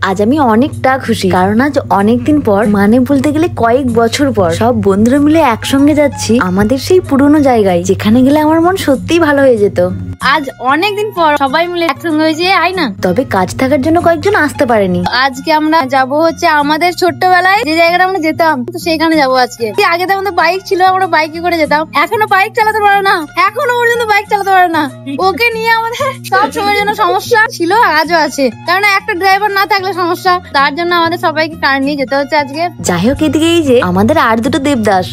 আজ আমি অনেকটা খুশি, কারণ আজ অনেকদিন পর, মানে বলতে গেলে কয়েক বছর পর সব বন্ধুরা মিলে একসঙ্গে যাচ্ছি আমাদের সেই পুরনো জায়গায়, যেখানে গেলে আমার মন সত্যিই ভালো হয়ে যেত। আজ অনেকদিন পর সবাই মিলে একসঙ্গে হয়েছে, আই না। তবে কাজ থাকার জন্য কয়েকজন আসতে পারেনি। আজকে আমরা যাব হচ্ছে আমাদের ছোট্টবেলায় যে জায়গাটা আমরা যেতাম, তো সেখানে যাবো আজকে। আগে তো আমাদের বাইক ছিল, আমরা বাইকে করে যেতাম। এখনো বাইক চালাতে পারে না, এখনো পর্যন্ত বাইক চালাতে পারে না। ওকে নিয়ে আমাদের সব সময়ের জন্য সমস্যা ছিল, আজও আছে। কারণ একটা ড্রাইভার না থাকলে সমস্যা, তার জন্য আমাদের সবাইকে কার নিয়ে যেতে হচ্ছে আজকে। যাই হোক, এদিকে এই যে আমাদের আর দুটো দেবদাস,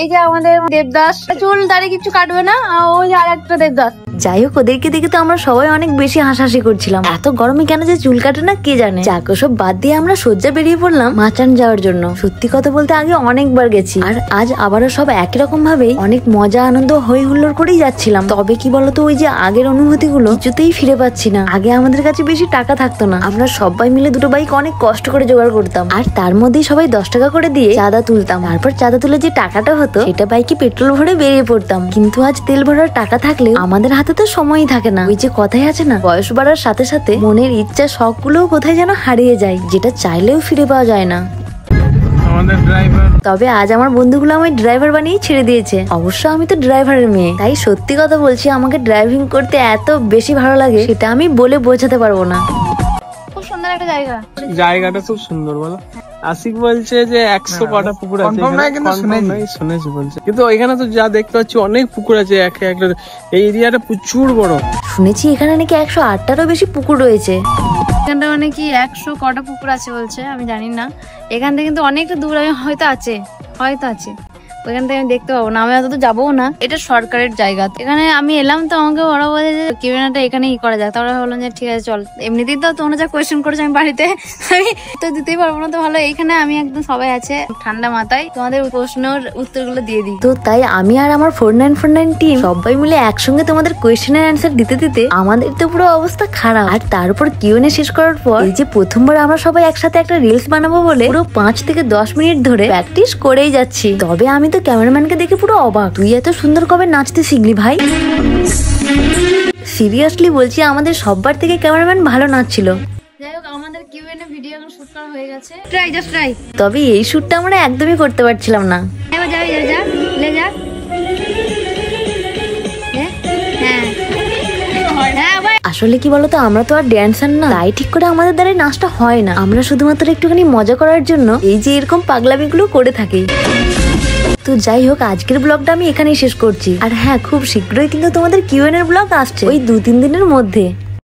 এই যে আমাদের দেবদাস চুল দাঁড়িয়ে কিছু কাটবে না, ওই আর একটা দেবদাস। যাই হোক, ওদেরকে দেখে তো আমরা সবাই অনেক বেশি হাসাহাসি করছিলাম। এত গরমে কেন যে চুল কাটে না কে জানে। যাক, সব বাদ দিয়ে আমরা সজ্জা বেরিয়ে পড়লাম মাচান যাওয়ার জন্য। সত্যি কথা বলতে আগে অনেকবার গেছি, আর আজ আবারও সব একই রকম ভাবে অনেক মজা আনন্দ হই হুল্লোড় করেই যাচ্ছিলাম। তবে কি বলতো, ওই যে আগের অনুভূতি গুলো কিছুতেই ফিরে পাচ্ছি না। আগে আমাদের কাছে বেশি টাকা থাকতো না, আমরা সবাই মিলে দুটো বাইক অনেক কষ্ট করে জোগাড় করতাম, আর তার মধ্যেই সবাই 10 টাকা করে দিয়ে চাঁদা তুলতাম। তারপর চাঁদা তুলে যে টাকাটা হতো সেটা বাইকে পেট্রোল ভরে বেরিয়ে পড়তাম। কিন্তু আজ তেল ভরার টাকা থাকলেও আমাদের হাতে তো সময়ই থাকে না। ওই যে কথাই আছে না, বয়স বাড়ার সাথে সাথে মনের ইচ্ছা শখ গুলোও কোথায় যেন হারিয়ে যায়, যেটা চাইলেও ফিরে পাওয়া যায় না। তবে আজ আমার বন্ধুগুলো আমায় ড্রাইভার বানিয়ে ছেড়ে দিয়েছে। অবশ্য আমি তো ড্রাইভারের মেয়ে, তাই সত্যি কথা বলছি, আমাকে ড্রাইভিং করতে এত বেশি ভালো লাগে সেটা আমি বলে বোঝাতে পারবো না। খুব সুন্দর একটা জায়গা, জায়গাটা খুব সুন্দর। বলো, আশিক বলছে যে 100 কটা পুকুর আছে, শুনেছি বলছে, কিন্তু এখানে তো যা দেখতে পাচ্ছি অনেক পুকুর আছে। এই এরিয়াটা প্রচুর বড়। শুনেছি এখানে নাকি 108টারও বেশি পুকুর রয়েছে। এখানটা মানে কি 100 কটা পুকুর আছে বলছে, আমি জানি না। এখান থেকে কিন্তু অনেকটা দূর, আমি হয়তো আছে। ওইখান থেকে আমি দেখতে পাবো না, আমি অত যাবো না। এটা সরকারের জায়গা। এখানে আমি এলাম তো আমাকে ওরা বলে যে কিউএনএটা এখানে করা যায়। তারপরে বললাম যে ঠিক আছে চল। এমনিতেই তো তোমরা যা কোয়েশ্চেন করেছো আমি বাড়িতে আমি তো দিতেই পারবো না, তো ভালো এইখানে আমি একদম সবাই আছে ঠান্ডা মাথায় তোমাদের প্রশ্নের উত্তরগুলো দিয়ে দিই। তো তাই আমি আর আমার 4949 টিম সবাই মিলে একসঙ্গে তোমাদের কোয়েশ্চেনের অ্যান্সার দিতে দিতে আমাদের তো পুরো অবস্থা খারাপ। আর তারপর কিউএনএ শেষ করার পর এই যে প্রথমবার আমরা সবাই একসাথে একটা রিলস বানাবো বলে পুরো 5 থেকে 10 মিনিট ধরে প্র্যাকটিস করেই যাচ্ছি। তবে আমি তো ক্যামেরাম্যানকে দেখে পুরো অবাক, তুই এত সুন্দর কবে নাচতে শিখলি ভাই? সিরিয়াসলি বলছি, আমাদের সববার থেকে ক্যামেরাম্যান ভালো নাচছিল। যাই হোক, আমাদের কিউএনএ ভিডিও শুট করা হয়ে গেছে। তবে এই শুটটা আমরা একদমই করতে পারছিলাম না। আসলে কি বলতো, আমরা তো আর ড্যান্সার না, তাই ঠিক করে আমাদের দ্বারা নাচটা হয় না। আমরা শুধুমাত্র একটুখানি মজা করার জন্য এই যে এরকম পাগলামিগুলো করে থাকি। তো যাই হোক, আজকের ব্লগটা আমি এখানেই শেষ করছি। আর হ্যাঁ, খুব শীঘ্রই কিন্তু তোমাদের কিউএনএ ব্লগ আসছে, ওই 2-3 দিনের মধ্যে।